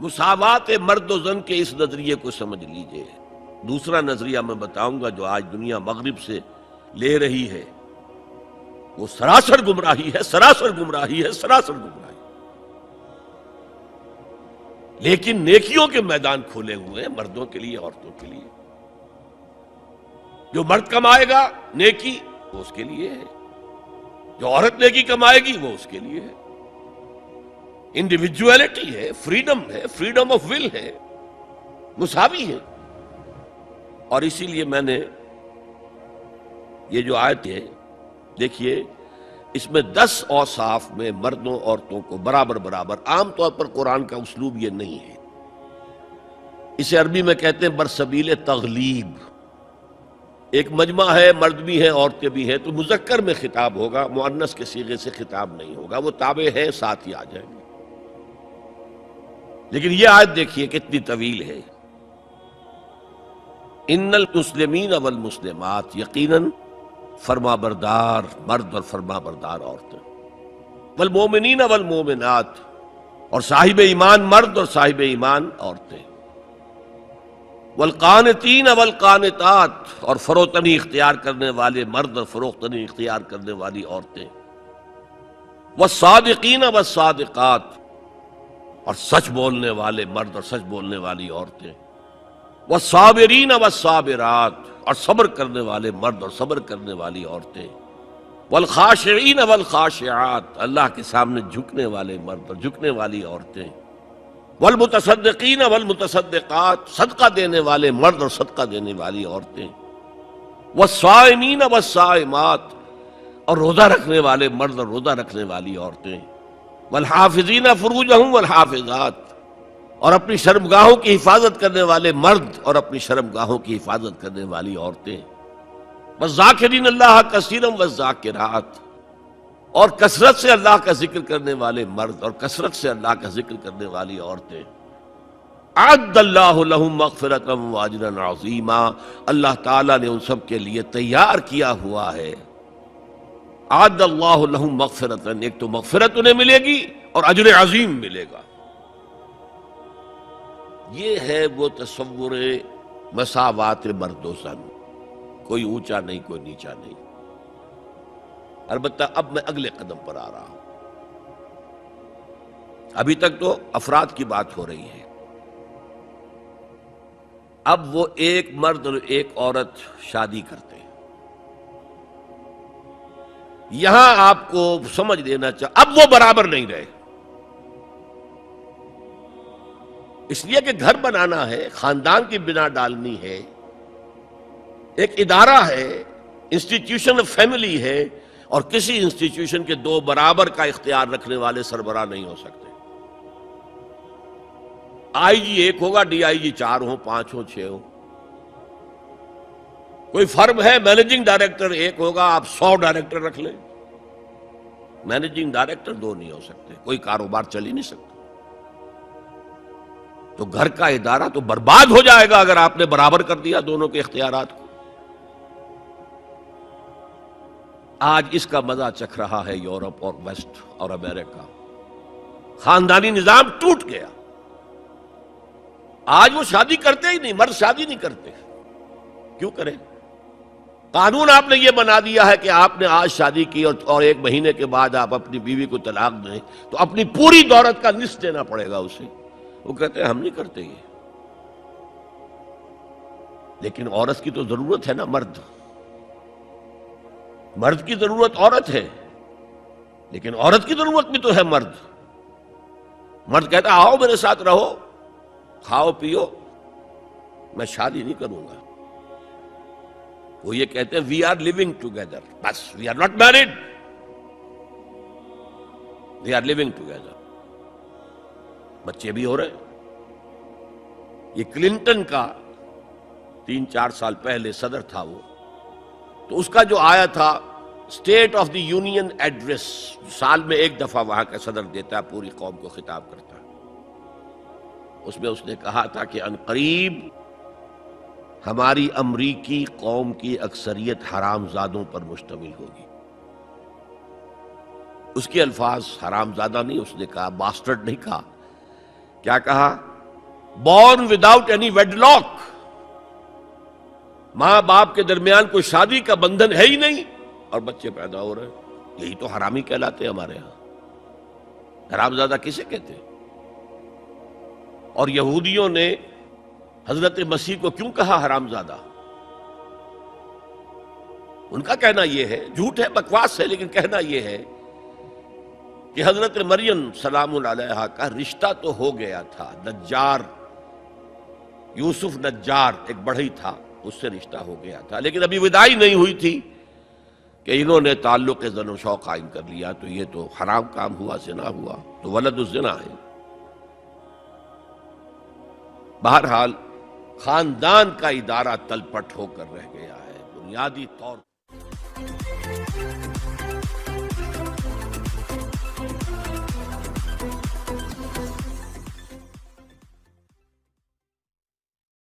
مساوات مرد و زن کے اس نظریے کو سمجھ لیجئے۔ دوسرا نظریہ میں بتاؤں گا جو آج دنیا مغرب سے لے رہی ہے، وہ سراسر گمراہی ہے، سراسر گمراہی ہے، سراسر گمراہی۔ لیکن نیکیوں کے میدان کھولے ہوئے ہیں مردوں کے لیے، عورتوں کے لیے۔ جو مرد کمائے گا نیکی وہ اس کے لیے ہے، جو عورت نیکی کمائے گی وہ اس کے لیے ہے۔ انڈیویجویلٹی ہے، فریڈم آف ول ہے، مساوی ہے۔ اور اسی لیے میں نے یہ جو آیت ہے دیکھیے، اس میں 10 اوصاف میں مردوں عورتوں کو برابر برابر، عام طور پر قرآن کا اسلوب یہ نہیں ہے، اسے عربی میں کہتے ہیں برسبیل تغلیب۔ ایک مجمع ہے، مرد بھی ہیں عورتیں بھی ہیں، تو مذکر میں خطاب ہوگا، مؤنث کے صیغے سے خطاب نہیں ہوگا، وہ تابع ہے ساتھ ہی آ جائیں گے۔ لیکن یہ آیت دیکھیے کتنی طویل ہے۔ ان المسلمین والمسلمات، یقیناً فرما بردار مرد اور فرما بردار عورتیں، والمومنین والمومنات، اور صاحب ایمان مرد اور صاحب ایمان عورتیں، والقانتین والقانتات، اور فروتنی اختیار کرنے والے مرد اور فروختنی اختیار کرنے والی عورتیں، والصادقین والصادقات، اور سچ بولنے والے مرد اور سچ بولنے والی عورتیں، والصابرین والصابرات، اور صبر کرنے والے مرد اور صبر کرنے والی عورتیں، والخاشعین والخاشعات، اللہ کے سامنے جھکنے والے مرد اور جھکنے والی عورتیں، والمتصدقین والمتصدقات، صدقہ دینے والے مرد اور صدقہ دینے والی عورتیں، والصائمین والصائمات، اور روزہ رکھنے والے مرد اور روزہ رکھنے والی عورتیں، والحافظین فروجہم والحافظات، اور اپنی شرمگاہوں کی حفاظت کرنے والے مرد اور اپنی شرمگاہوں کی حفاظت کرنے والی عورتیں، والذاکرین اللہ کثیرا والذاکرات، اور کثرت سے اللہ کا ذکر کرنے والے مرد اور کثرت سے اللہ کا ذکر کرنے والی عورتیں۔ اعد اللہ لہم مغفرۃ واجرا عظیما، اللہ تعالیٰ نے ان سب کے لیے تیار کیا ہوا ہے۔ اعد اللہ لہم مغفرۃ، ایک تو مغفرت انہیں ملے گی اور اجر عظیم ملے گا۔ یہ ہے وہ تصور مساوات مرد و زن، کوئی اونچا نہیں کوئی نیچا نہیں۔ البتہ اب میں اگلے قدم پر آ رہا ہوں۔ ابھی تک تو افراد کی بات ہو رہی ہے، اب وہ ایک مرد اور ایک عورت شادی کرتے ہیں۔ یہاں آپ کو سمجھ لینا چاہیے اب وہ برابر نہیں رہے، اس لیے کہ گھر بنانا ہے، خاندان کی بنا ڈالنی ہے، ایک ادارہ ہے، انسٹیٹیوشن آف فیملی ہے، اور کسی انسٹیٹیوشن کے دو برابر کا اختیار رکھنے والے سربراہ نہیں ہو سکتے۔ آئی جی ایک ہوگا، ڈی آئی جی 4 ہوں، 5 ہوں، 6 ہوں۔ کوئی فرم ہے، مینیجنگ ڈائریکٹر ایک ہوگا، آپ 100 ڈائریکٹر رکھ لیں، مینیجنگ ڈائریکٹر 2 نہیں ہو سکتے، کوئی کاروبار چل ہی نہیں سکتا۔ تو گھر کا ادارہ تو برباد ہو جائے گا اگر آپ نے برابر کر دیا دونوں کے اختیارات کو۔ آج اس کا مزہ چکھ رہا ہے یورپ اور ویسٹ اور امریکہ۔ خاندانی نظام ٹوٹ گیا، آج وہ شادی کرتے ہی نہیں، مرد شادی نہیں کرتے۔ کیوں کریں؟ قانون آپ نے یہ بنا دیا ہے کہ آپ نے آج شادی کی اور 1 مہینے کے بعد آپ اپنی بیوی کو طلاق دیں تو اپنی پوری دولت کا نصف دینا پڑے گا اسے۔ وہ کہتے ہیں ہم نہیں کرتے یہ۔ لیکن عورت کی تو ضرورت ہے نا، مرد کی ضرورت عورت ہے، لیکن عورت کی ضرورت بھی تو ہے مرد۔ مرد کہتا آؤ میرے ساتھ رہو، کھاؤ پیو، میں شادی نہیں کروں گا۔ وہ یہ کہتے ہیں وی آر لیونگ ٹوگیدر، بس we are not married, we are living together. بچے بھی ہو رہے ہیں۔ یہ کلنٹن کا 3-4 سال پہلے صدر تھا وہ، تو اس کا جو آیا تھا state of the union address, سال میں 1 دفعہ وہاں کا صدر دیتا ہے، پوری قوم کو خطاب کرتا ہے، اس میں اس نے کہا تھا کہ عنقریب ہماری امریکی قوم کی اکثریت حرام زادوں پر مشتمل ہوگی۔ اس کے الفاظ حرام زادہ نہیں، اس نے کہا باسٹرڈ نہیں کہا، کیا کہا؟ Born without any wedlock, ماں باپ کے درمیان کوئی شادی کا بندھن ہے ہی نہیں اور بچے پیدا ہو رہے ہیں، یہی تو حرامی کہلاتے ہیں ہمارے ہاں۔ حرام زادہ کسے کہتے ہیں؟ اور یہودیوں نے حضرت مسیح کو کیوں کہا حرام زادہ؟ ان کا کہنا یہ ہے، جھوٹ ہے، بکواس ہے، لیکن کہنا یہ ہے کہ حضرت مریم سلام علیہا کا رشتہ تو ہو گیا تھا، نجار یوسف نجار ایک بڑھئی تھا، اس سے رشتہ ہو گیا تھا، لیکن ابھی وداعی نہیں ہوئی تھی کہ انہوں نے تعلق زن و شوق قائم کر لیا، تو یہ تو حرام کام ہوا، زنا ہوا، تو ولد الزنا ہے۔ بہرحال خاندان کا ادارہ تلپٹ ہو کر رہ گیا ہے بنیادی طور